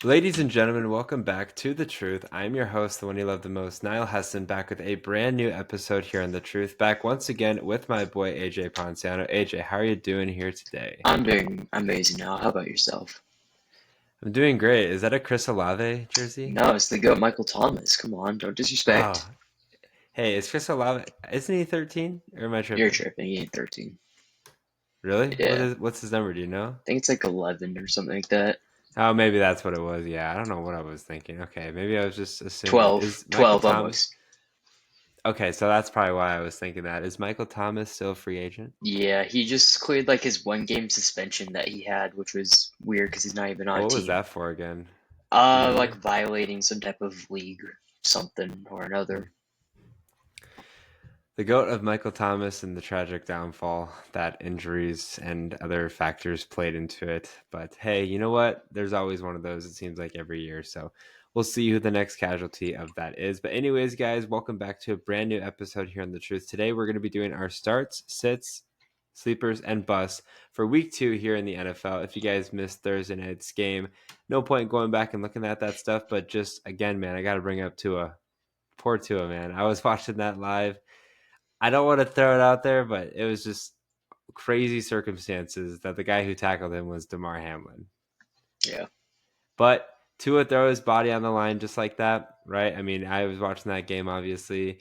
Ladies and gentlemen, welcome back to The Truth. I'm your host, the one you love the most, Niall Heston, back with a brand new episode here on The Truth. Back once again with my boy AJ Ponciano. AJ, how are you doing here today? I'm doing amazing now. How about yourself? I'm doing great. Is that a Chris Olave jersey? No, it's the GOAT Michael Thomas. Come on, don't Oh, disrespect. hey, is Chris Olave, isn't he 13? Or am I You're tripping? tripping. He ain't 13. Really? Yeah, What's his number? Do you know? I think it's like 11 or something like that. Oh, maybe that's what it was. Yeah, I don't know what I was thinking. Okay, maybe I was just assuming. 12. Is Michael 12 Thomas? almost. Okay, so that's probably why I was thinking that. Is Michael Thomas still a free agent? Yeah, he just cleared like his 1 game suspension that he had, which was weird because he's not even on a What was team. that for again? Do you Like remember? violating some type of league, something or Hmm. another. The goat of Michael Thomas and the tragic downfall that injuries and other factors played into it. But hey, you know what? There's always one of those, it seems like every year. So we'll see who the next casualty of that is. But, anyways, guys, welcome back to a brand new episode here on The Truth. Today, we're going to be doing our starts, sits, sleepers, and busts for week 2 here in the NFL. If you guys missed Thursday night's game, no point going back and looking at that stuff. But just again, man, I got to bring up Tua. Poor Tua, man. I was watching that live. I don't want to throw it out there, but it was just crazy circumstances that the guy who tackled him was Damar Hamlin. Yeah. But Tua throw his body on the line just like that, right? I mean, I was watching that game, obviously,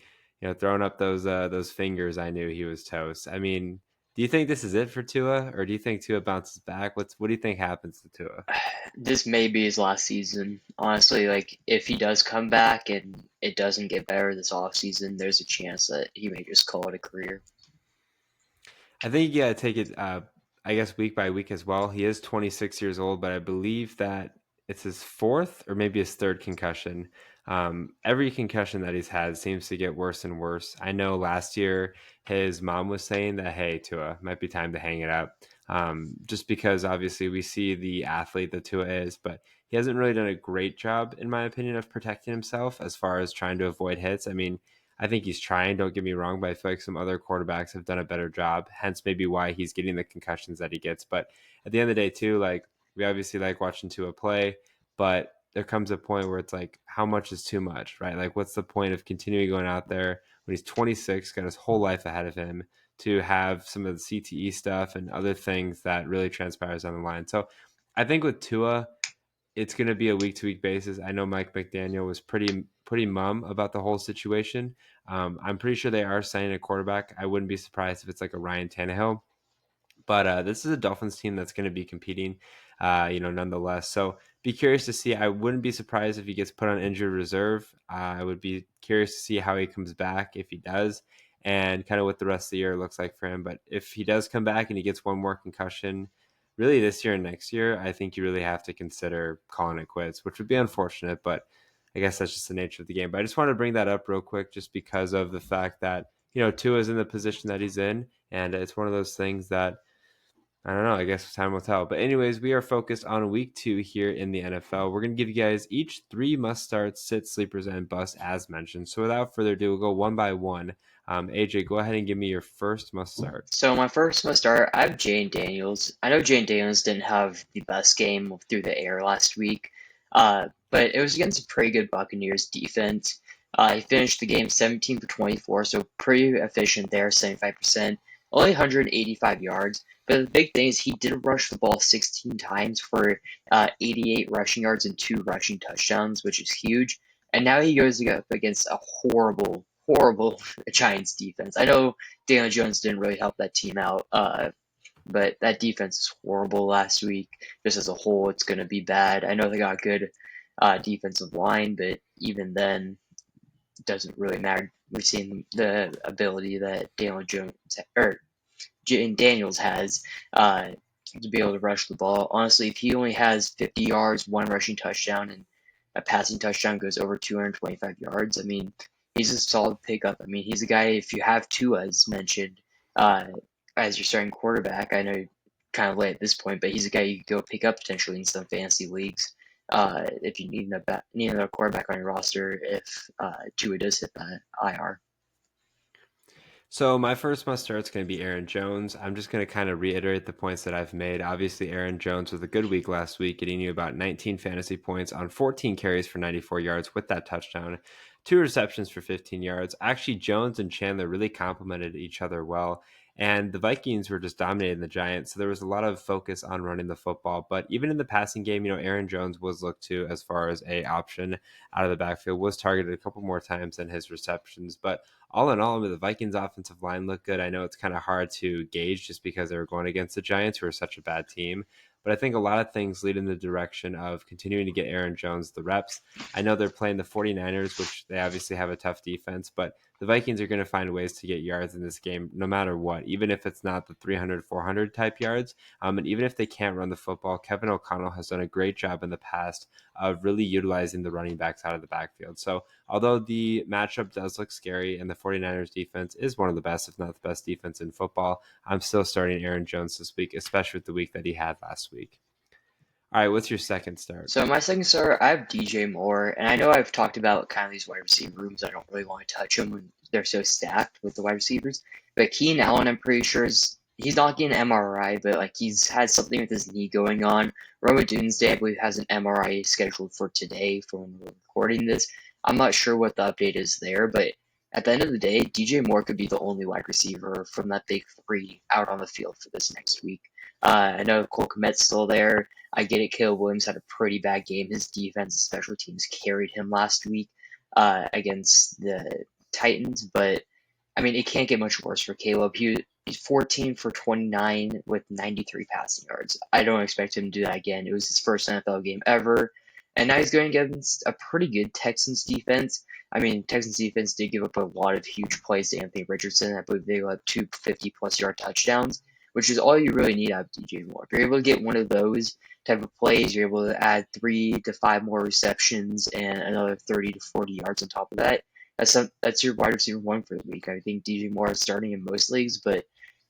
throwing up those fingers. I knew he was toast. I mean, do you think this is it for Tua, or do you think Tua bounces back? What do you think happens to Tua? This may be his last season. Honestly, like if he does come back and it doesn't get better this offseason, there's a chance that he may just call it a career. I think you got to take it, I guess, week by week as well. He is 26 years old, but I believe that it's his fourth or maybe his third concussion. Every concussion that he's had seems to get worse and worse. I know last year his mom was saying that, hey, Tua, might be time to hang it up. Just because obviously we see the athlete that Tua is, but he hasn't really done a great job, in my opinion, of protecting himself as far as trying to avoid hits. I mean, I think he's trying, don't get me wrong, but I feel like some other quarterbacks have done a better job, hence maybe why he's getting the concussions that he gets. But at the end of the day, too, like we obviously like watching Tua play, but there comes a point where it's like, how much is too much, right? Like, what's the point of continuing going out there when he's 26, got his whole life ahead of him to have some of the CTE stuff and other things that really transpires on the line? So I think with Tua, it's going to be a week to week basis. I know Mike McDaniel was pretty mum about the whole situation. I'm pretty sure they are signing a quarterback. I wouldn't be surprised if it's like a Ryan Tannehill. But this is a Dolphins team that's going to be competing, nonetheless. So be curious to see. I wouldn't be surprised if he gets put on injured reserve. I would be curious to see how he comes back if he does, and kind of what the rest of the year looks like for him. But if he does come back and he gets one more concussion, really this year and next year, I think you really have to consider calling it quits, which would be unfortunate. But I guess that's just the nature of the game. But I just wanted to bring that up real quick, just because of the fact that Tua is in the position that he's in, and it's one of those things that I don't know. I guess time will tell. But anyways, we are focused on week 2 here in the NFL. We're going to give you guys each 3 must-starts, sit, sleepers, and busts as mentioned. So without further ado, we'll go one by one. AJ, go ahead and give me your first must-start. So my first must start, I have Jane Daniels. I know Jane Daniels didn't have the best game through the air last week, but it was against a pretty good Buccaneers defense. He finished the game 17 for 24, so pretty efficient there, 75%. Only 185 yards, but the big thing is he did rush the ball 16 times for 88 rushing yards and 2 rushing touchdowns, which is huge. And now he goes up against a horrible, horrible Giants defense. I know Daniel Jones didn't really help that team out. But that defense is horrible last week. Just as a whole, it's going to be bad. I know they got good defensive line, but even then, it doesn't really matter. We've seen the ability that Daniel Jones or Daniels has to be able to rush the ball. Honestly, if he only has 50 yards, 1 rushing touchdown, and a passing touchdown goes over 225 yards, I mean, he's a solid pickup. I mean, he's a guy, if you have Tua, as mentioned, uh, as your starting quarterback, I know you're kind of late at this point, but he's a guy you could go pick up potentially in some fantasy leagues if you need another quarterback on your roster if Tua does hit that IR. So my first must start is going to be Aaron Jones. I'm just going to kind of reiterate the points that I've made. Obviously, Aaron Jones was a good week last week, getting you about 19 fantasy points on 14 carries for 94 yards with that touchdown, two receptions for 15 yards. Actually, Jones and Chandler really complemented each other well. And the Vikings were just dominating the Giants. So there was a lot of focus on running the football. But even in the passing game, Aaron Jones was looked to as far as a option out of the backfield, was targeted a couple more times than his receptions. But all in all, I mean, the Vikings offensive line looked good. I know it's kind of hard to gauge just because they were going against the Giants, who are such a bad team. But I think a lot of things lead in the direction of continuing to get Aaron Jones the reps. I know they're playing the 49ers, which they obviously have a tough defense, but the Vikings are going to find ways to get yards in this game no matter what, even if it's not the 300, 400 type yards. And even if they can't run the football, Kevin O'Connell has done a great job in the past of really utilizing the running backs out of the backfield. So although the matchup does look scary and the 49ers defense is one of the best, if not the best defense in football, I'm still starting Aaron Jones this week, especially with the week that he had last week. All right, what's your second start? So my second starter, I have DJ Moore, and I know I've talked about kind of these wide receiver rooms. I don't really want to touch them when they're so stacked with the wide receivers. But Keenan Allen, I'm pretty sure he's not getting an MRI, but like he's had something with his knee going on. Roma Doomsday, I believe, has an MRI scheduled for today for when we're recording this. I'm not sure what the update is there, but at the end of the day, DJ Moore could be the only wide receiver from that big three out on the field for this next week. I know Cole Kmet's still there. I get it. Caleb Williams had a pretty bad game. His defense and special teams carried him last week against the Titans, but I mean, it can't get much worse for Caleb. He's 14 for 29 with 93 passing yards. I don't expect him to do that again. It was his first NFL game ever, and now he's going against a pretty good Texans defense. I mean, Texans defense did give up a lot of huge plays to Anthony Richardson. I believe they got two 50-plus yard touchdowns, which is all you really need out of DJ Moore. If you're able to get one of those type of plays, you're able to add 3 to 5 more receptions and another 30 to 40 yards on top of that. That's your wide receiver one for the week. I think DJ Moore is starting in most leagues, but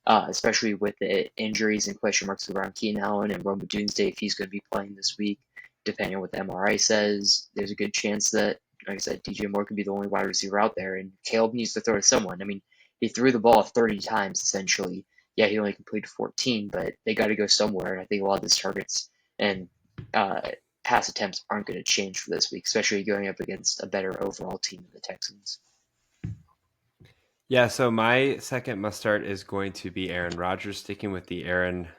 especially with the injuries and question marks around Keenan Allen and Roma Doomsday, if he's going to be playing this week, depending on what the MRI says, there's a good chance that, like I said, DJ Moore could be the only wide receiver out there, and Caleb needs to throw to someone. I mean, he threw the ball 30 times essentially. Yeah, he only completed 14, but they got to go somewhere, and I think a lot of his targets and uh, pass attempts aren't going to change for this week, especially going up against a better overall team than the Texans. Yeah, so my second must start is going to be Aaron Rodgers, sticking with the Aaron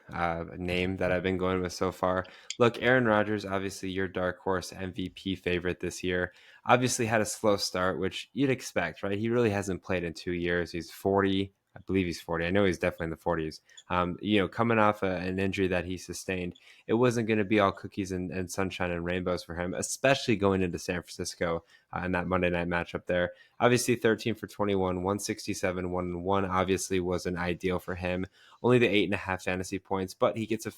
name that I've been going with so far. Look, Aaron Rodgers, obviously your dark horse MVP favorite this year, obviously had a slow start, which you'd expect, right? He really hasn't played in 2 years. He's 40. I believe he's 40. I know he's definitely in the 40s. Coming off an injury that he sustained, it wasn't going to be all cookies and sunshine and rainbows for him, especially going into San Francisco in that Monday night matchup there. Obviously, 13 for 21, 167, 1-1 obviously wasn't ideal for him. Only the 8.5 fantasy points, but he gets a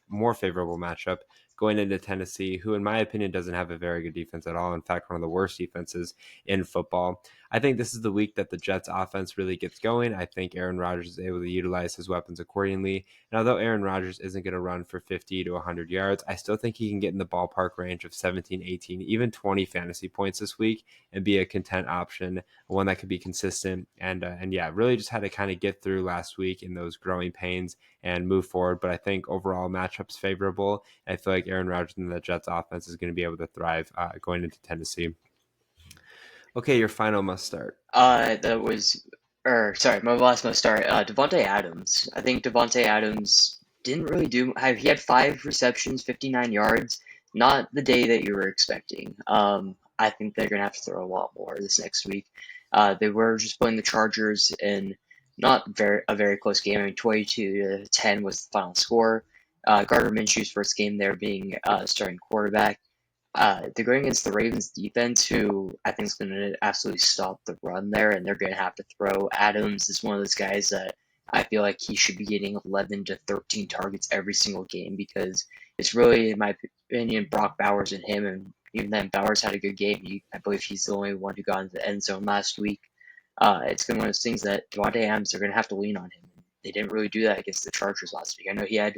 more favorable matchup going into Tennessee, who, in my opinion, doesn't have a very good defense at all. In fact, one of the worst defenses in football. I think this is the week that the Jets offense really gets going. I think Aaron Rodgers is able to utilize his weapons accordingly. And although Aaron Rodgers isn't going to run for 50 to 100 yards, I still think he can get in the ballpark range of 17, 18, even 20 fantasy points this week and be a content option, one that could be consistent. And yeah, really just had to kind of get through last week in those growing pains and move forward. But I think overall matchups favorable. And I feel like Aaron Rodgers and the Jets offense is going to be able to thrive going into Tennessee. Okay, your final must start. That was, or sorry, my last must start. Devontae Adams. I think Devontae Adams didn't really do. He had 5 receptions, 59 yards. Not the day that you were expecting. I think they're gonna have to throw a lot more this next week. They were just playing the Chargers in not very close game. I mean, 22-10 was the final score. Gardner Minshew's first game there being starting quarterback. They're going against the Ravens defense, who I think is going to absolutely stop the run there, and they're going to have to throw. Adams is one of those guys that I feel like he should be getting 11 to 13 targets every single game because it's really, in my opinion, Brock Bowers and him. And even then, Bowers had a good game. I believe he's the only one who got into the end zone last week. It's going to be one of those things that Devontae Adams are going to have to lean on him. They didn't really do that against the Chargers last week. I know he had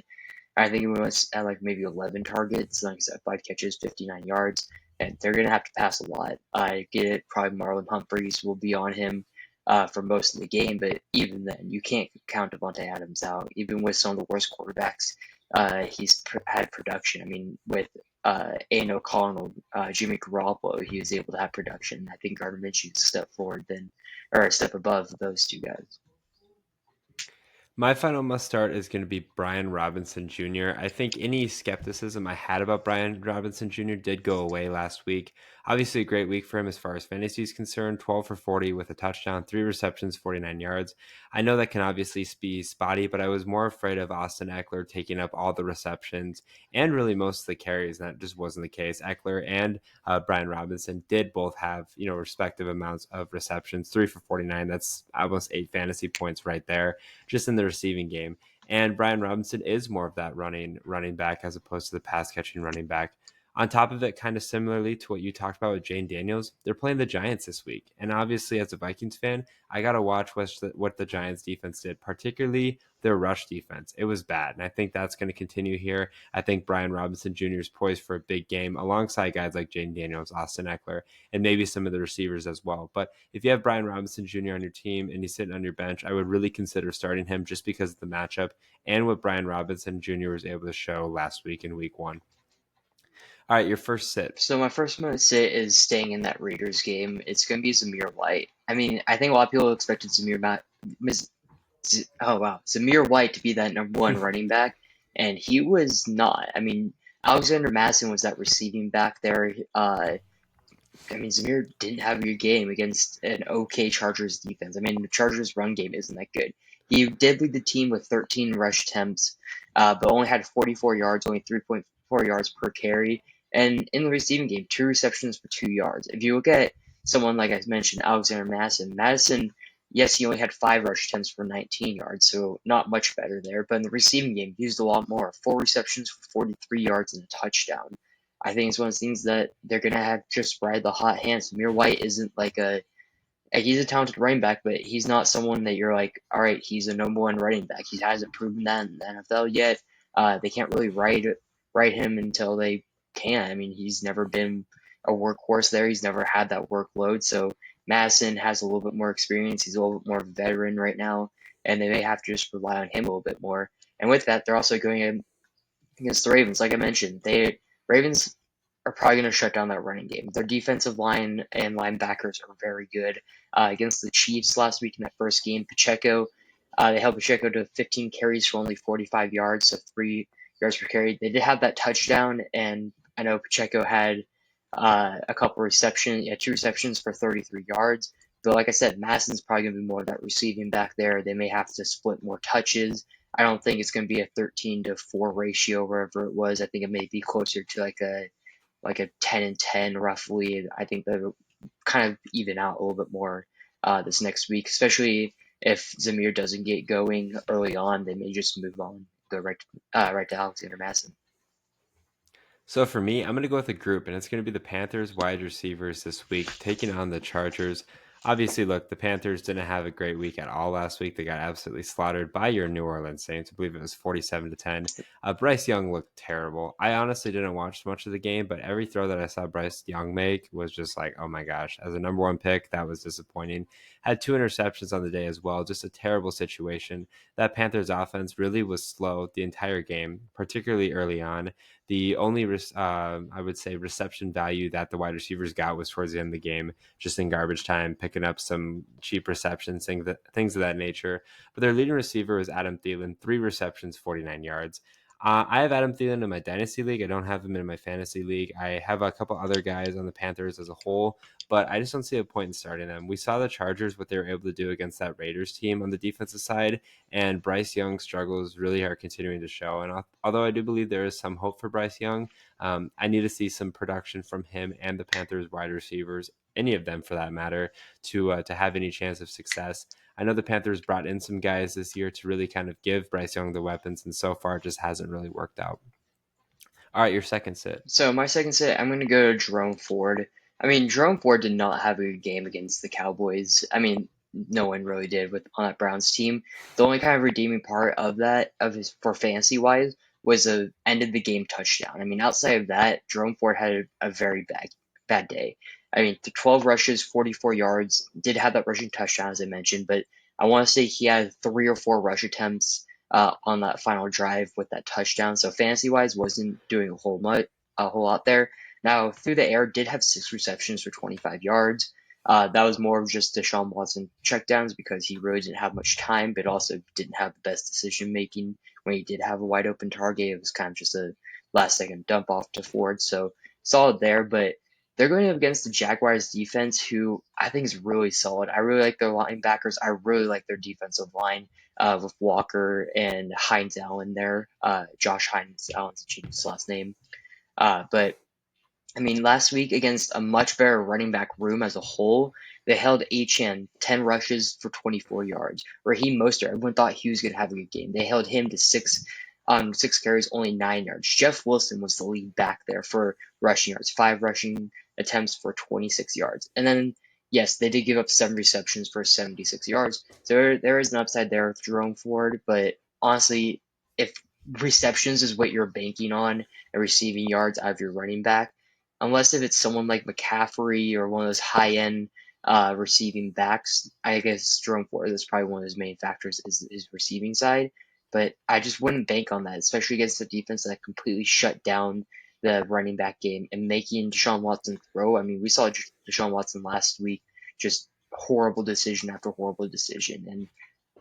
I think he was at like maybe 11 targets, like I said, 5 catches, 59 yards, and they're going to have to pass a lot. I get it. Probably Marlon Humphreys will be on him. for most of the game. But even then, you can't count Devontae Adams out. Even with some of the worst quarterbacks, had production. I mean, with Aiden O'Connell, Jimmy Garoppolo, he was able to have production. I think Gardner Minshew's a step forward than, or a step above those two guys. My final must start is going to be Brian Robinson Jr. I think any skepticism I had about Brian Robinson Jr. did go away last week. Obviously, a great week for him as far as fantasy is concerned, 12 for 40 with a touchdown, 3 receptions, 49 yards. I know that can obviously be spotty, but I was more afraid of Austin Eckler taking up all the receptions and really most of the carries, and that just wasn't the case. Eckler and Brian Robinson did both have, respective amounts of receptions, 3 for 49. That's almost 8 fantasy points right there just in the receiving game. And Brian Robinson is more of that running back as opposed to the pass catching running back. On top of it, kind of similarly to what you talked about with Jane Daniels, they're playing the Giants this week. And obviously, as a Vikings fan, I got to watch what the Giants defense did, particularly their rush defense. It was bad. And I think that's going to continue here. I think Brian Robinson Jr. is poised for a big game alongside guys like Jane Daniels, Austin Eckler, and maybe some of the receivers as well. But if you have Brian Robinson Jr. on your team and he's sitting on your bench, I would really consider starting him just because of the matchup and what Brian Robinson Jr. was able to show last week in week one. All right, your first sit. So my first one to say is staying in that Raiders game. It's going to be Zamir White. I mean, I think a lot of people expected Zamir White to be that number one running back, and he was not. I mean, Alexander Madison was that receiving back there. I mean, Zamir didn't have a good game against an okay Chargers defense. I mean, the Chargers run game isn't that good. He did lead the team with 13 rush attempts, but only had 44 yards, only 3.4 yards per carry. And in the receiving game, 2 receptions for 2 yards. If you look at someone like I mentioned, Alexander Madison, yes, he only had 5 rush attempts for 19 yards, so not much better there. But in the receiving game, he used a lot more, 4 receptions for 43 yards and a touchdown. I think it's one of those things that they're gonna have just ride the hot hand. Samir White isn't he's a talented running back, but he's not someone that you're like, all right, he's a number one running back. He hasn't proven that in the NFL yet. They can't really ride him until they can. I mean, he's never been a workhorse there. He's never had that workload. So Madison has a little bit more experience. He's a little bit more veteran right now, and they may have to just rely on him a little bit more. And with that, they're also going against the Ravens. Like I mentioned, Ravens are probably going to shut down that running game. Their defensive line and linebackers are very good. Against the Chiefs last week in that first game, they held Pacheco to 15 carries for only 45 yards, so 3 yards per carry. They did have that touchdown, and I know Pacheco had a couple receptions, 2 receptions for 33 yards. But like I said, Madison's probably going to be more of that receiving back there. They may have to split more touches. I don't think it's going to be a 13-4 ratio wherever it was. I think it may be closer to like a 10-10 roughly. I think they'll kind of even out a little bit more this next week, especially if Zamir doesn't get going early on. They may just move on, go right to Alexander Madison. So for me, I'm going to go with a group, and it's going to be the Panthers wide receivers this week taking on the Chargers. Obviously, look, the Panthers didn't have a great week at all last week. They got absolutely slaughtered by your New Orleans Saints. I believe it was 47-10. Bryce Young looked terrible. I honestly didn't watch much of the game, but every throw that I saw Bryce Young make was just like, oh my gosh, as a number one pick, that was disappointing. Had 2 interceptions on the day as well. Just a terrible situation. That Panthers offense really was slow the entire game, particularly early on. The only, I would say, reception value that the wide receivers got was towards the end of the game, just in garbage time, picking up some cheap receptions, things of that nature. But their leading receiver was Adam Thielen, 3 receptions, 49 yards. I have Adam Thielen in my dynasty league. I don't have him in my fantasy league. I have a couple other guys on the Panthers as a whole, but I just don't see a point in starting them. We saw the Chargers, what they were able to do against that Raiders team on the defensive side, and Bryce Young's struggles really are continuing to show. And although I do believe there is some hope for Bryce Young, I need to see some production from him and the Panthers wide receivers, any of them for that matter, to have any chance of success. I know the Panthers brought in some guys this year to really kind of give Bryce Young the weapons, and so far it just hasn't really worked out. All right, your second sit. So my second set, I'm going to go to Jerome Ford. I mean, Jerome Ford did not have a good game against the Cowboys. I mean, no one really did with on that Browns team. The only kind of redeeming part of that, of his for fantasy wise, was a end of the game touchdown. I mean, outside of that, Jerome Ford had a very bad. bad day. I mean, 12 rushes, 44 yards, did have that rushing touchdown as I mentioned, but I want to say he had 3 or 4 rush attempts on that final drive with that touchdown. So fantasy wise, wasn't doing a whole lot there. Now through the air, did have 6 receptions for 25 yards. That was more of just Deshaun Watson checkdowns because he really didn't have much time, but also didn't have the best decision making when he did have a wide open target. It was kind of just a last second dump off to Ford. So solid there, but they're going up against the Jaguars defense, who I think is really solid. I really like their linebackers. I really like their defensive line with Walker and Hines Allen there. Josh Hines Allen's changed his last name. But I mean, last week against a much better running back room as a whole, they held Achane 10 rushes for 24 yards. Raheem Mostert, everyone thought he was going to have a good game. They held him to 6 carries, only 9 yards. Jeff Wilson was the lead back there for rushing yards, 5 rushing attempts for 26 yards. And then, yes, they did give up 7 receptions for 76 yards. So there is an upside there with Jerome Ford, but honestly, if receptions is what you're banking on and receiving yards out of your running back, unless if it's someone like McCaffrey or one of those high end receiving backs, I guess Jerome Ford is probably one of his main factors is his receiving side. But I just wouldn't bank on that, especially against the defense that completely shut down the running back game and making Deshaun Watson throw. I mean, we saw Deshaun Watson last week, just horrible decision after horrible decision. And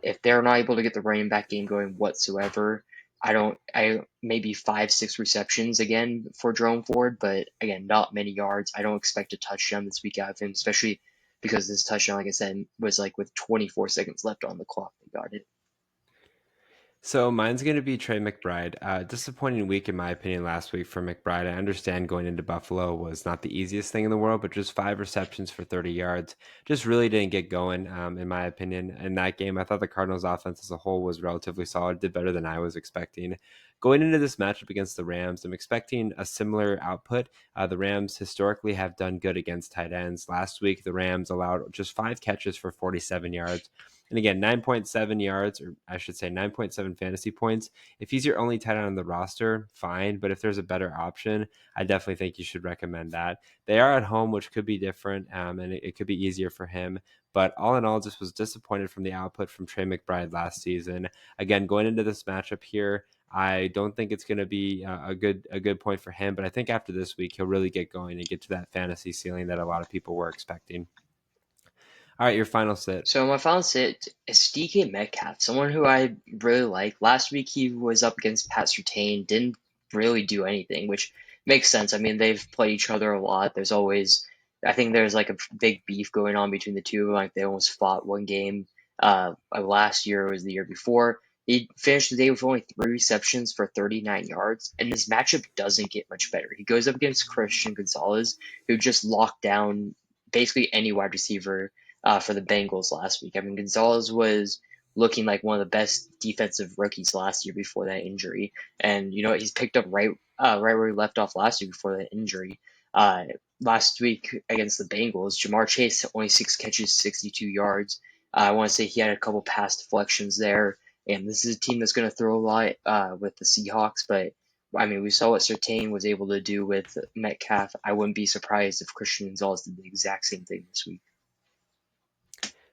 if they're not able to get the running back game going whatsoever, I maybe 5, 6 receptions again for Jerome Ford, but again, not many yards. I don't expect a touchdown this week out of him, especially because this touchdown, like I said, was like with 24 seconds left on the clock. They got it. So mine's going to be Trey McBride. Disappointing week, in my opinion, last week for McBride. I understand going into Buffalo was not the easiest thing in the world, but just 5 receptions for 30 yards. Just really didn't get going, in my opinion. In that game, I thought the Cardinals' offense as a whole was relatively solid, did better than I was expecting. Going into this matchup against the Rams, I'm expecting a similar output. The Rams historically have done good against tight ends. Last week, the Rams allowed just 5 catches for 47 yards. And again, 9.7 yards, or I should say 9.7 fantasy points. If he's your only tight end on the roster, fine. But if there's a better option, I definitely think you should recommend that. They are at home, which could be different, and it could be easier for him. But all in all, just was disappointed from the output from Trey McBride last season. Again, going into this matchup here, I don't think it's going to be a good point for him. But I think after this week, he'll really get going and get to that fantasy ceiling that a lot of people were expecting. All right, your final sit. So my final sit is DK Metcalf, someone who I really like. Last week he was up against Pat Surtain, didn't really do anything, which makes sense. I mean, they've played each other a lot. I think there's like a big beef going on between the two of them. Like they almost fought one game. Last year or was the year before. He finished the day with only 3 receptions for 39 yards, and this matchup doesn't get much better. He goes up against Christian Gonzalez, who just locked down basically any wide receiver for the Bengals last week. I mean, Gonzalez was looking like one of the best defensive rookies last year before that injury, and you know he's picked up right where he left off last year before that injury. Uh, Last week against the Bengals, Jamar Chase only 6 catches, 62 yards. I want to say he had a couple pass deflections there, and this is a team that's going to throw a lot with the Seahawks, but. I mean, we saw what Surtain was able to do with Metcalf. I wouldn't be surprised if Christian Gonzalez did the exact same thing this week.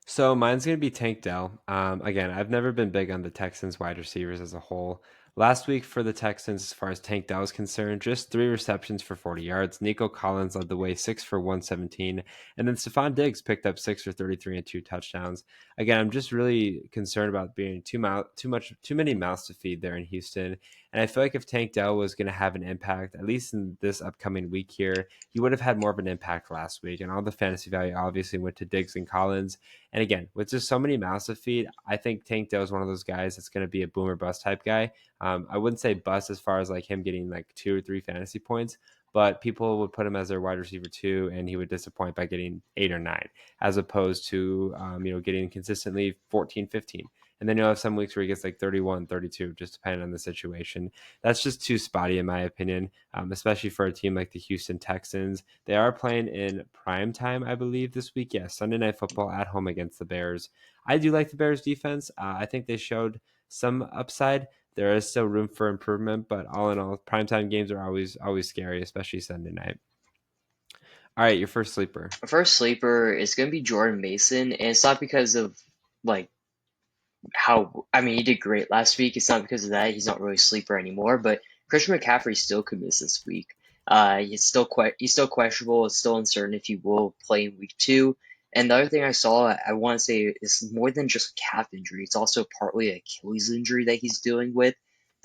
So mine's going to be Tank Dell. Again, I've never been big on the Texans wide receivers as a whole. Last week for the Texans, as far as Tank Dell is concerned, just 3 receptions for 40 yards. Nico Collins led the way, 6 for 117. And then Stephon Diggs picked up 6 for 33 and 2 touchdowns. Again, I'm just really concerned about being too many mouths to feed there in Houston. And I feel like if Tank Dell was going to have an impact, at least in this upcoming week here, he would have had more of an impact last week. And all the fantasy value obviously went to Diggs and Collins. And again, with just so many mouths to feed, I think Tank Dell is one of those guys that's going to be a boomer bust type guy. I wouldn't say bust as far as like him getting like 2 or 3 fantasy points, but people would put him as their wide receiver 2, and he would disappoint by getting 8 or 9, as opposed to getting consistently 14, 15. And then you'll have some weeks where he gets like 31, 32, just depending on the situation. That's just too spotty, in my opinion, especially for a team like the Houston Texans. They are playing in prime time, I believe, this week. Yeah, Sunday Night Football at home against the Bears. I do like the Bears defense. I think they showed some upside. There is still room for improvement, but all in all, primetime games are always scary, especially Sunday night. All right, your first sleeper. My first sleeper is going to be Jordan Mason, and it's not because of like how I mean he did great last week. It's not because of that. He's not really a sleeper anymore. But Christian McCaffrey still could miss this week. He's still questionable. It's still uncertain if he will play in week two. And the other thing I saw, I want to say, is more than just calf injury. It's also partly an Achilles injury that he's dealing with.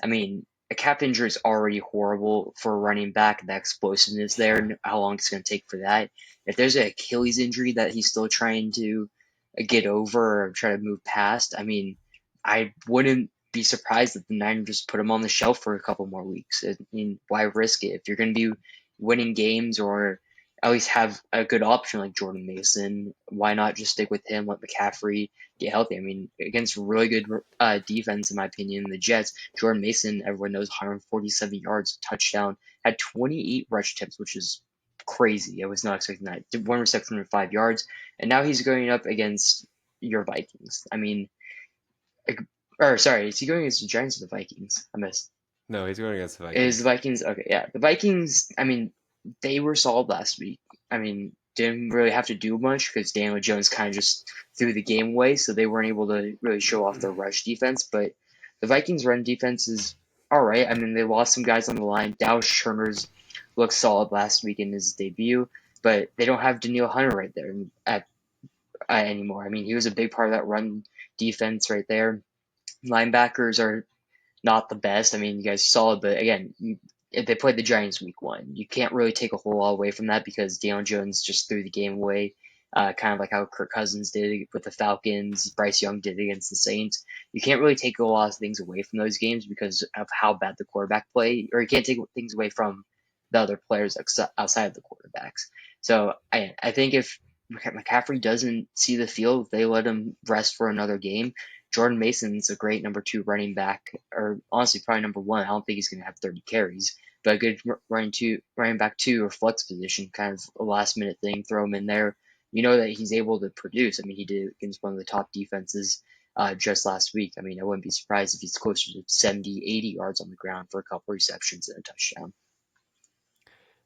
I mean, a calf injury is already horrible for a running back. The explosiveness there, Yeah. and how long it's going to take for that. If there's an Achilles injury that he's still trying to get over or try to move past, I mean, I wouldn't be surprised if the Niners just put him on the shelf for a couple more weeks. I mean, why risk it? If you're going to be winning games or at least have a good option like Jordan Mason, why not just stick with him, let McCaffrey get healthy? I mean, against really good defense, in my opinion, the Jets, Jordan Mason, everyone knows, 147 yards, touchdown, had 28 rush attempts, which is crazy. I was not expecting that. Did one reception for 5 yards, and now he's going up against your Vikings. I mean, like, or sorry, is he going against the Giants or the Vikings? I missed. No, he's going against the Is the Vikings. Vikings okay? Yeah, the Vikings. I mean, they were solid last week. I mean, didn't really have to do much because Daniel Jones kind of just threw the game away, so they weren't able to really show off their rush defense. But the Vikings' run defense is all right. I mean, they lost some guys on the line. Dallas Turner's looked solid last week in his debut, but they don't have Daniil Hunter right there anymore. I mean, he was a big part of that run defense right there. Linebackers are not the best. I mean, you guys saw it, but again, they played the Giants week one. You can't really take a whole lot away from that because Daniel Jones just threw the game away, kind of like how Kirk Cousins did with the Falcons, Bryce Young did against the Saints. You can't really take a lot of things away from those games because of how bad the quarterback play, or you can't take things away from the other players outside of the quarterbacks. So I think if McCaffrey doesn't see the field, if they let him rest for another game, Jordan Mason's a great number two running back, or honestly probably number one. I don't think he's going to have 30 carries, but a good running back two or flex position, kind of a last minute thing. Throw him in there. You know that he's able to produce. I mean, he did against one of the top defenses just last week. I mean, I wouldn't be surprised if he's closer to 70, 80 yards on the ground for a couple receptions and a touchdown.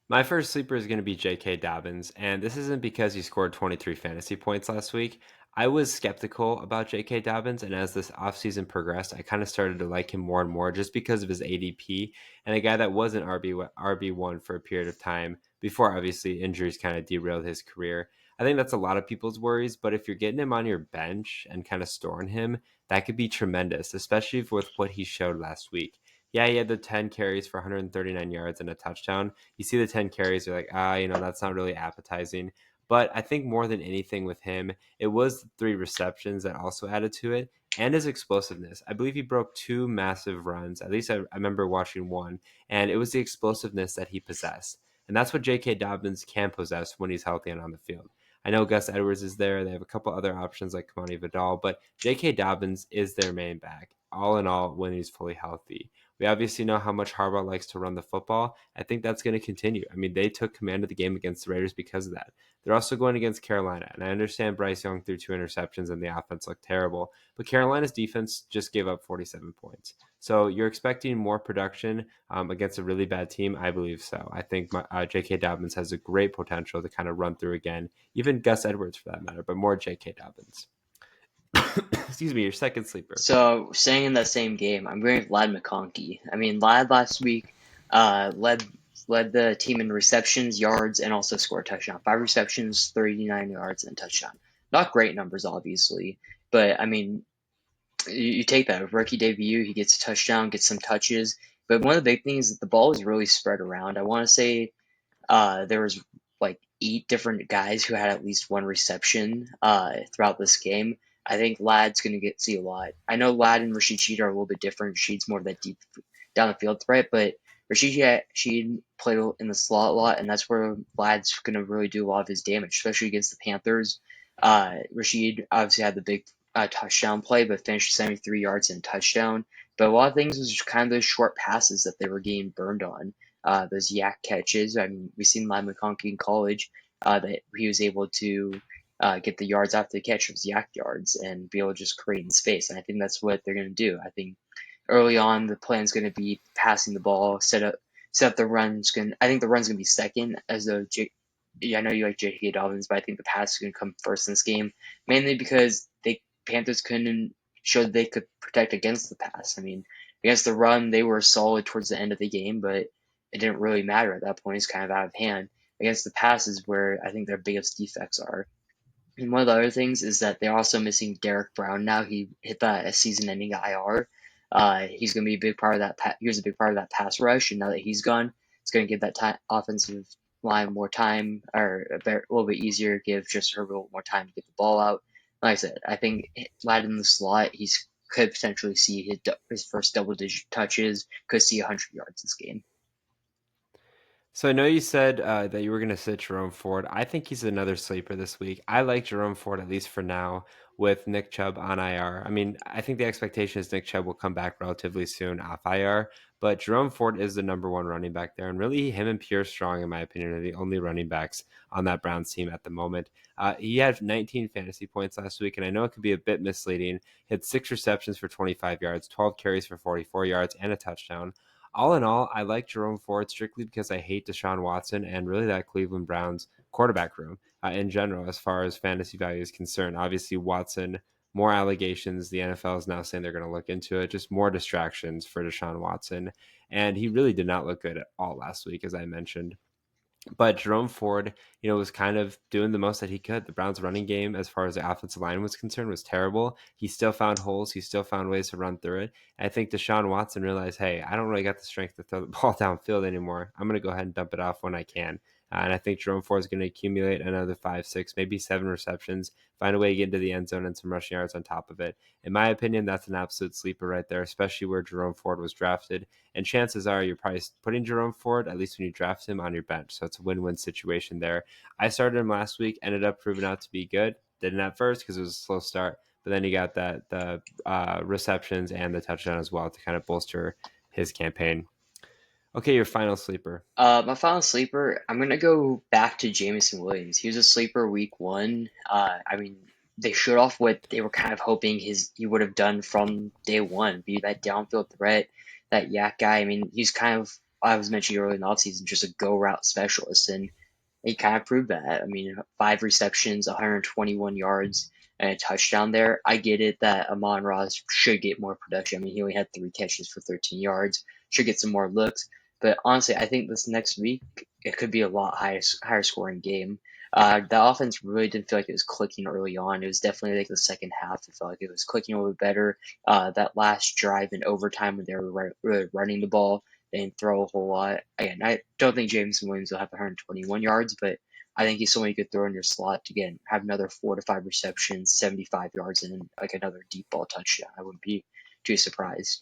My first sleeper is going to be J.K. Dobbins, and this isn't because he scored 23 fantasy points last week. I was skeptical about J.K. Dobbins, and as this offseason progressed, I kind of started to like him more and more just because of his ADP and a guy that was an RB1 for a period of time before obviously injuries kind of derailed his career. I think that's a lot of people's worries, but if you're getting him on your bench and kind of storing him, that could be tremendous, especially with what he showed last week. Yeah, he had the 10 carries for 139 yards and a touchdown. You see the 10 carries, you're like, that's not really appetizing. But I think more than anything with him, it was the three receptions that also added to it and his explosiveness. I believe he broke two massive runs. At least I remember watching one, and it was the explosiveness that he possessed. And that's what J.K. Dobbins can possess when he's healthy and on the field. I know Gus Edwards is there. They have a couple other options like Kamani Vidal, but J.K. Dobbins is their main back, all in all, when he's fully healthy. We obviously know how much Harbaugh likes to run the football. I think that's going to continue. I mean, they took command of the game against the Raiders because of that. They're also going against Carolina, and I understand Bryce Young threw two interceptions and the offense looked terrible, but Carolina's defense just gave up 47 points. So you're expecting more production against a really bad team? I believe so. I think J.K. Dobbins has a great potential to kind of run through again, even Gus Edwards for that matter, but more J.K. Dobbins. Excuse me, your second sleeper. So, staying in that same game, I'm going with Lad McConkey. I mean, Lad last week led the team in receptions, yards, and also scored a touchdown. 5 receptions, 39 yards, and a touchdown. Not great numbers, obviously, but I mean, you take that rookie debut, he gets a touchdown, gets some touches. But one of the big things is that the ball is really spread around. I want to say there was like 8 different guys who had at least one reception throughout this game. I think Lad's going to get see a lot. I know Lad and Rashid Sheed are a little bit different. Sheed's more of that deep down the field threat, but Sheed played in the slot a lot, and that's where Lad's going to really do a lot of his damage, especially against the Panthers. Rashid obviously had the big touchdown play, but finished 73 yards and touchdown. But a lot of things was kind of those short passes that they were getting burned on, those yak catches. I mean, we've seen Lyle McConkey in college that he was able to get the yards after the catch, those yak yards, and be able to just create in space. And I think that's what they're going to do. I think early on the plan is going to be passing the ball, set up the runs. I think the run's going to be second, as though yeah, I know you like J.K. Dobbins, but I think the pass is going to come first in this game, mainly because they Panthers couldn't show that they could protect against the pass. I mean, against the run, they were solid towards the end of the game, but it didn't really matter at that point. It's kind of out of hand. Against the pass is where I think their biggest defects are. And one of the other things is that they're also missing Derek Brown now. He hit that a season-ending IR. He's going to be a big part of that. He was a big part of that pass rush, and now that he's gone, it's going to give that offensive line more time, or a little bit easier. Give Justin Herbert a little more time to get the ball out. Like I said, I think light in the slot, he's could potentially see his first double-digit touches. Could see 100 yards this game. So I know you said that you were going to sit Jerome Ford. I think he's another sleeper this week. I like Jerome Ford at least for now with Nick Chubb on IR. I mean, I think the expectation is Nick Chubb will come back relatively soon off IR, but Jerome Ford is the number one running back there, and really him and Pierre Strong, in my opinion, are the only running backs on that Browns team at the moment. He had 19 fantasy points last week, and I know it could be a bit misleading. He had 6 receptions for 25 yards, 12 carries for 44 yards, and a touchdown. All in all, I like Jerome Ford strictly because I hate Deshaun Watson and really that Cleveland Browns quarterback room in general, as far as fantasy value is concerned. Obviously, Watson, more allegations. The NFL is now saying they're going to look into it. Just more distractions for Deshaun Watson. And he really did not look good at all last week, as I mentioned. But Jerome Ford, was kind of doing the most that he could. The Browns' running game, as far as the offensive line was concerned, was terrible. He still found holes. He still found ways to run through it. And I think Deshaun Watson realized, hey, I don't really got the strength to throw the ball downfield anymore. I'm going to go ahead and dump it off when I can. And I think Jerome Ford is going to accumulate another 5, 6, maybe 7 receptions, find a way to get into the end zone and some rushing yards on top of it. In my opinion, that's an absolute sleeper right there, especially where Jerome Ford was drafted. And chances are you're probably putting Jerome Ford, at least when you draft him, on your bench. So it's a win-win situation there. I started him last week, ended up proving out to be good. Didn't at first because it was a slow start, but then he got the receptions and the touchdown as well to kind of bolster his campaign. Okay, your final sleeper. My final sleeper, I'm gonna go back to Jameson Williams. He was a sleeper week one. I mean, they showed off what they were kind of hoping he would have done from day one, be that downfield threat, that yak guy. I mean, he's kind of, I was mentioning earlier in the offseason, just a go route specialist, and he kind of proved that. I mean, 5 receptions, 121 yards, and a touchdown there. I get it that Amon Ross should get more production. I mean, he only had 3 catches for 13 yards, should get some more looks. But honestly, I think this next week it could be a lot higher scoring game. The offense really didn't feel like it was clicking early on. It was definitely like the second half. It felt like it was clicking a little bit better. That last drive in overtime when they were really running the ball, they didn't throw a whole lot. Again, I don't think Jameson Williams will have 121 yards, but I think he's someone you could throw in your slot to again have another 4 to 5 receptions, 75 yards, and like another deep ball touchdown. I wouldn't be too surprised.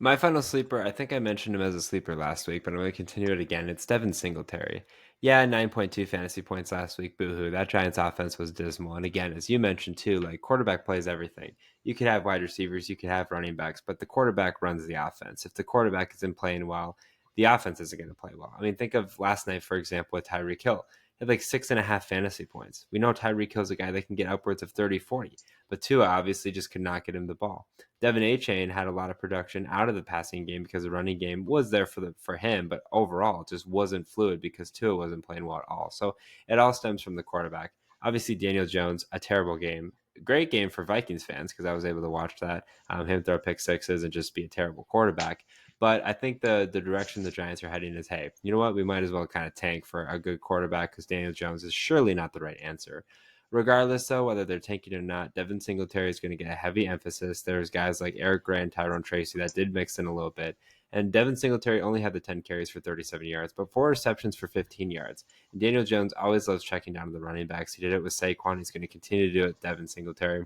My final sleeper, I think I mentioned him as a sleeper last week, but I'm going to continue it again. It's Devin Singletary. Yeah, 9.2 fantasy points last week. Boohoo. That Giants offense was dismal. And again, as you mentioned too, like quarterback plays everything. You could have wide receivers, you could have running backs, but the quarterback runs the offense. If the quarterback isn't playing well, the offense isn't going to play well. I mean, think of last night, for example, with Tyreek Hill. He had like 6.5 fantasy points. We know Tyreek Hill's a guy that can get upwards of 30, 40, but Tua obviously just could not get him the ball. Devin Achane had a lot of production out of the passing game because the running game was there for him, but overall it just wasn't fluid because Tua wasn't playing well at all. So it all stems from the quarterback. Obviously, Daniel Jones, a terrible game. Great game for Vikings fans because I was able to watch that. Him throw pick sixes and just be a terrible quarterback. But I think the direction the Giants are heading is, hey, you know what? We might as well kind of tank for a good quarterback because Daniel Jones is surely not the right answer. Regardless, though, whether they're tanking or not, Devin Singletary is going to get a heavy emphasis. There's guys like Eric Gray and Tyrone Tracy that did mix in a little bit. And Devin Singletary only had the 10 carries for 37 yards, but 4 receptions for 15 yards. And Daniel Jones always loves checking down to the running backs. He did it with Saquon. He's going to continue to do it with Devin Singletary.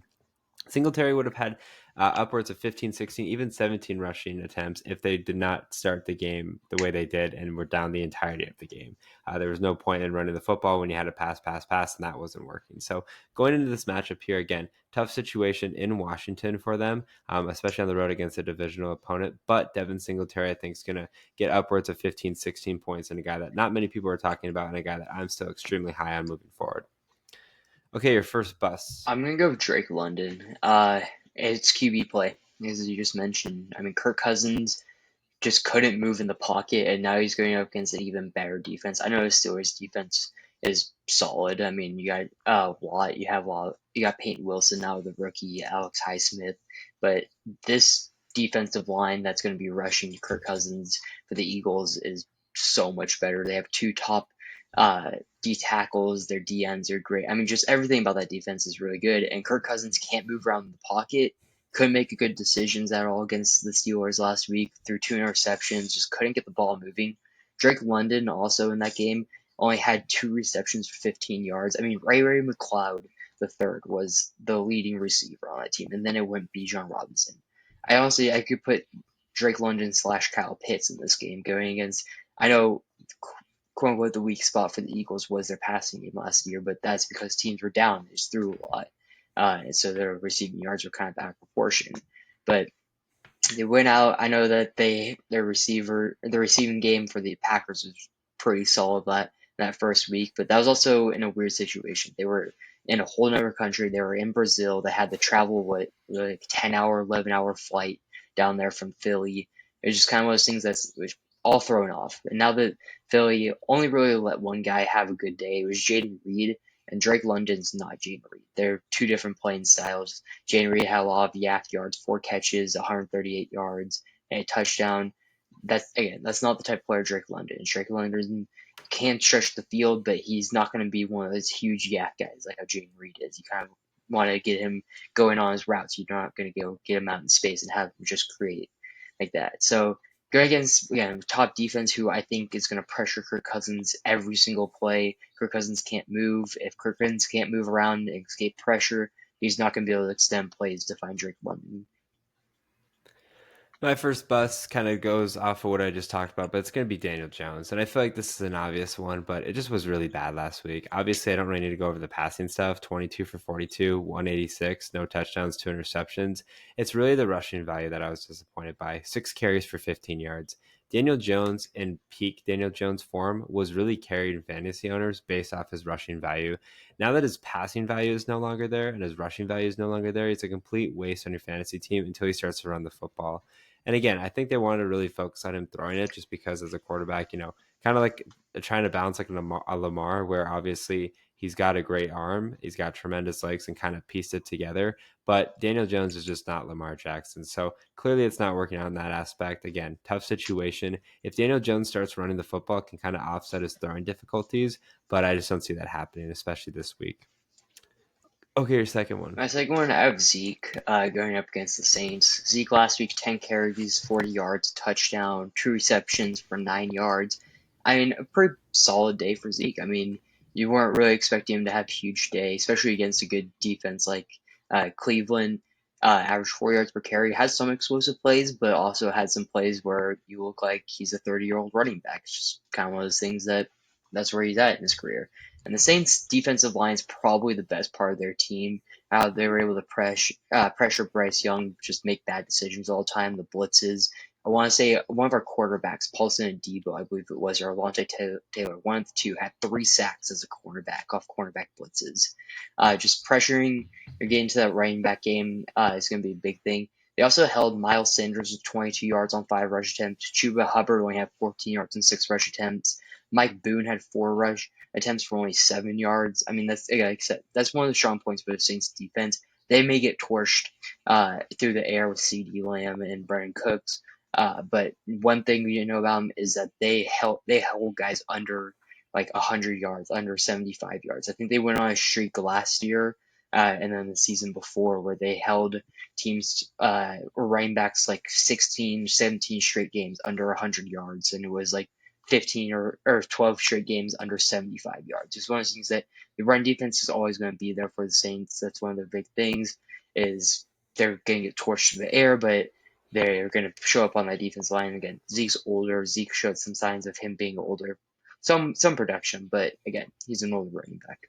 Singletary would have had upwards of 15, 16, even 17 rushing attempts if they did not start the game the way they did and were down the entirety of the game. There was no point in running the football when you had to pass, and that wasn't working. So going into this matchup here, again, tough situation in Washington for them, especially on the road against a divisional opponent. But Devin Singletary, I think, is going to get upwards of 15, 16 points, and a guy that not many people are talking about, and a guy that I'm still extremely high on moving forward. Okay, your first bust. I'm gonna go with Drake London. It's QB play, as you just mentioned. I mean, Kirk Cousins just couldn't move in the pocket, and now he's going up against an even better defense. I know the Steelers defense is solid. I mean, you got Watt, you have Watt, you got Peyton Wilson now, the rookie Alex Highsmith, but this defensive line that's going to be rushing Kirk Cousins for the Eagles is so much better. They have two top uh, D tackles. Their D ends are great. I mean, just everything about that defense is really good. And Kirk Cousins can't move around the pocket. Couldn't make good decisions at all against the Steelers last week. Threw two interceptions. Just couldn't get the ball moving. Drake London also in that game only had two receptions for 15 yards. I mean, Ray McLeod the third was the leading receiver on that team, and then it went Bijan Robinson. I could put Drake London slash Kyle Pitts in this game going against. I know, quote unquote, the weak spot for the Eagles was their passing game last year, but that's because teams were down. They just threw a lot. And so their receiving yards were kind of out of proportion. But they went out. I know that the receiving game for the Packers was pretty solid that first week, but that was also in a weird situation. They were in a whole other country. They were in Brazil. They had to travel like 10-hour, 11-hour flight down there from Philly. It was just kind of one of those things that's was all thrown off. And now that Philly only really let one guy have a good day, it was Jaden Reed. And Drake London's not Jaden Reed. They're two different playing styles. Jane Reed had a lot of yak yards, 4 catches, 138 yards, and a touchdown. That's not the type of player Drake London is. Drake London can stretch the field, but he's not going to be one of those huge yak guys like how Jane Reed is. You kind of want to get him going on his routes. You're not going to go get him out in space and have him just create like that. So going against top defense, who I think is going to pressure Kirk Cousins every single play. Kirk Cousins can't move. If Kirk Cousins can't move around and escape pressure, he's not going to be able to extend plays to find Drake London. My first bust kind of goes off of what I just talked about, but it's going to be Daniel Jones. And I feel like this is an obvious one, but it just was really bad last week. Obviously, I don't really need to go over the passing stuff 22 for 42, 186, no touchdowns, two interceptions. It's really the rushing value that I was disappointed by. 6 carries for 15 yards. Daniel Jones in peak Daniel Jones form was really carried in fantasy owners based off his rushing value. Now that his passing value is no longer there and his rushing value is no longer there, it's a complete waste on your fantasy team until he starts to run the football. And again, I think they wanted to really focus on him throwing it just because as a quarterback, kind of like trying to balance like a Lamar, where obviously he's got a great arm, he's got tremendous legs and kind of pieced it together. But Daniel Jones is just not Lamar Jackson. So clearly it's not working out in that aspect. Again, tough situation. If Daniel Jones starts running the football, it can kind of offset his throwing difficulties, but I just don't see that happening, especially this week. Okay, your second one. My second one, I have Zeke going up against the Saints. Zeke last week, 10 carries, 40 yards, touchdown, two receptions for 9 yards. I mean, a pretty solid day for Zeke. I mean, you weren't really expecting him to have a huge day, especially against a good defense like Cleveland. Average 4 yards per carry, has some explosive plays, but also had some plays where you look like he's a 30-year-old running back. It's just kind of one of those things that's where he's at in his career. And the Saints' defensive line is probably the best part of their team. How they were able to pressure Bryce Young, just make bad decisions all the time. The blitzes. I want to say one of our quarterbacks, Paulson Adebo, I believe it was, or Alontae Taylor, one of the two, had 3 sacks as a cornerback off cornerback blitzes. Just pressuring or getting to that running back game is going to be a big thing. They also held Miles Sanders with 22 yards on 5 rush attempts. Chuba Hubbard only had 14 yards on 6 rush attempts. Mike Boone had 4 rush attempts for only 7 yards. I mean, that's like I said, that's one of the strong points for the Saints defense. They may get torched through the air with C.D. Lamb and Brandon Cooks, but one thing we didn't know about them is that they held guys under like 100 yards, under 75 yards. I think they went on a streak last year. And then the season before, where they held teams or running backs like 16, 17 straight games under 100 yards, and it was like 15 or 12 straight games under 75 yards. It's one of the things that the run defense is always going to be there for the Saints. That's one of their big things is they're going to get torched in the air, but they're going to show up on that defense line. Again, Zeke's older. Zeke showed some signs of him being older. Some production, but again, he's an older running back.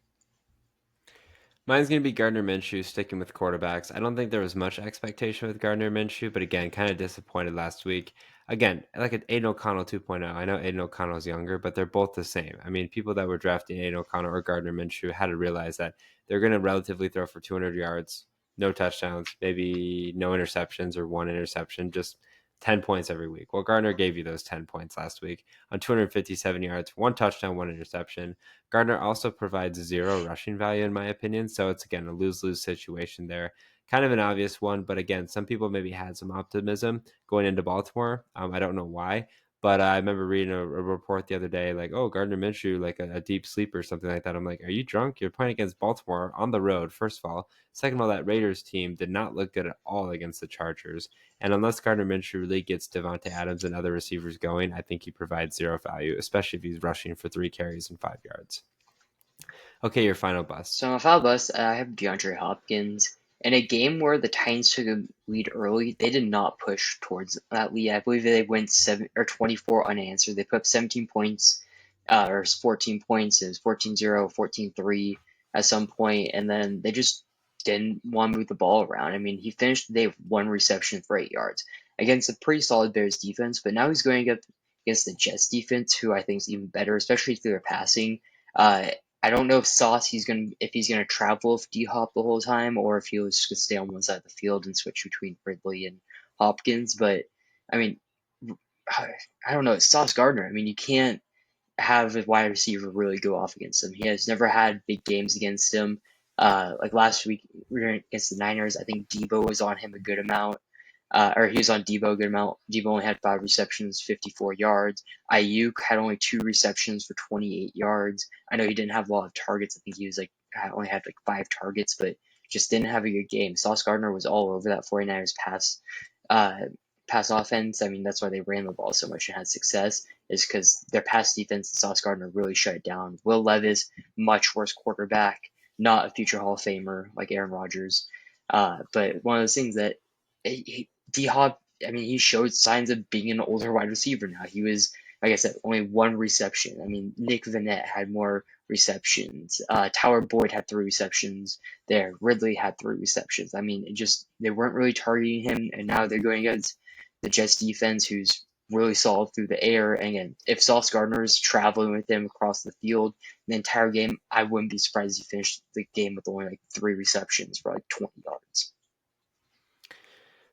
Mine's going to be Gardner Minshew, sticking with quarterbacks. I don't think there was much expectation with Gardner Minshew, but again, kind of disappointed last week. Again, like an Aiden O'Connell 2.0. I know Aiden O'Connell's younger, but they're both the same. I mean, people that were drafting Aiden O'Connell or Gardner Minshew had to realize that they're going to relatively throw for 200 yards, no touchdowns, maybe no interceptions or one interception. Just 10 points every week. Well, Gardner gave you those 10 points last week on 257 yards, one touchdown, one interception. Gardner also provides zero rushing value, in my opinion. So it's, again, a lose lose situation there. Kind of an obvious one. But again, some people maybe had some optimism going into Baltimore. I don't know why. But I remember reading a report the other day, like, oh, Gardner Minshew, like a deep sleeper or something like that. I'm like, are you drunk? You're playing against Baltimore on the road, first of all. Second of all, that Raiders team did not look good at all against the Chargers. And unless Gardner Minshew really gets Devontae Adams and other receivers going, I think he provides zero value, especially if he's rushing for 3 carries and 5 yards. Okay, your final bust. So on foul bus, I have DeAndre Hopkins. In a game where the Titans took a lead early, they did not push towards that lead. I believe they went 24 unanswered. They put up 17 points, or 14 points. It was 14-0, 14-3 at some point, and then they just didn't want to move the ball around. I mean, he finished the day with 1 reception for 8 yards against a pretty solid Bears defense, but now he's going up against the Jets defense, who I think is even better, especially through their passing. Uh, I don't know if he's gonna travel with D Hop the whole time or if he'll just stay on one side of the field and switch between Ridley and Hopkins. But I mean, I don't know. It's Sauce Gardner. I mean, you can't have a wide receiver really go off against him. He has never had big games against him. Like last week we were against the Niners, I think Debo was on him a good amount. Or he was on Debo a good amount. Debo only had 5 receptions, 54 yards. Ayuk had only 2 receptions for 28 yards. I know he didn't have a lot of targets. I think he was like only had like 5 targets, but just didn't have a good game. Sauce Gardner was all over that 49ers uh, pass offense. I mean, that's why they ran the ball so much and had success, is because their pass defense and Sauce Gardner really shut it down. Will Levis, much worse quarterback, not a future Hall of Famer like Aaron Rodgers. But one of those things that D Hop, I mean, he showed signs of being an older wide receiver now. He was, like I said, only 1 reception. I mean, Nick Vanette had more receptions. Tyler Boyd had 3 receptions there. Ridley had 3 receptions. I mean, they weren't really targeting him, and now they're going against the Jets defense, who's really solid through the air. And again, if Sauce Gardner is traveling with them across the field the entire game, I wouldn't be surprised if he finished the game with only like 3 receptions for like 20 yards.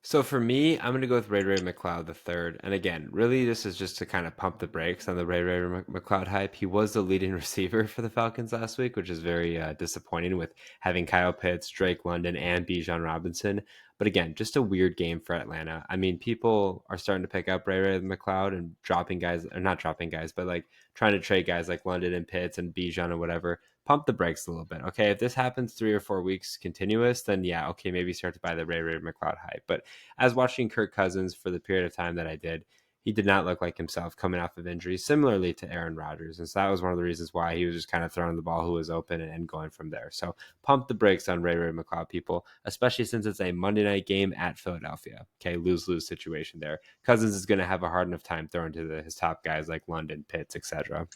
So for me, I'm going to go with Ray Ray McLeod the third. And again, really, this is just to kind of pump the brakes on the Ray Ray McLeod hype. He was the leading receiver for the Falcons last week, which is very disappointing with having Kyle Pitts, Drake London, and Bijan Robinson. But again, just a weird game for Atlanta. I mean, people are starting to pick up Ray Ray McLeod and dropping guys, or not dropping guys, but like trying to trade guys like London and Pitts and Bijan or whatever. Pump the brakes a little bit. Okay, if this happens 3 or 4 weeks continuous, then yeah, okay, maybe start to buy the Ray Ray McLeod hype. But as watching Kirk Cousins for the period of time that I did, he did not look like himself coming off of injuries, similarly to Aaron Rodgers. And so that was one of the reasons why he was just kind of throwing the ball who was open and going from there. So pump the brakes on Ray Ray McLeod, people, especially since it's a Monday night game at Philadelphia. Okay, lose-lose situation there. Cousins is going to have a hard enough time throwing to his top guys like London, Pitts, etc.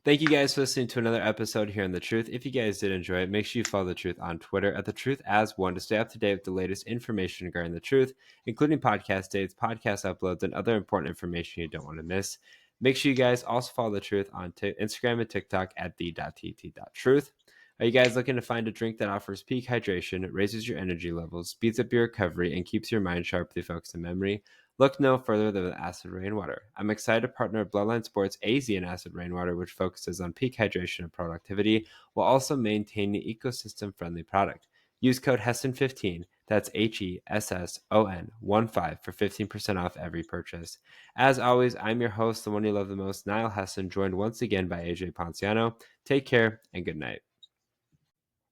Thank you guys for listening to another episode here on The Truth. If you guys did enjoy it, make sure you follow The Truth on Twitter at The Truth as one to stay up to date with the latest information regarding The Truth, including podcast dates, podcast uploads, and other important information you don't want to miss. Make sure you guys also follow The Truth on Instagram and TikTok at the.tt.truth. Are you guys looking to find a drink that offers peak hydration, raises your energy levels, speeds up your recovery, and keeps your mind sharp through focus and memory? Look no further than Acid Rainwater. I'm excited to partner with Bloodline Sports AZ and Acid Rainwater, which focuses on peak hydration and productivity while also maintaining an ecosystem-friendly product. Use code HESSON15, that's HESSON 15 for 15% off every purchase. As always, I'm your host, the one you love the most, Niall Hesson, joined once again by AJ Ponciano. Take care and good night.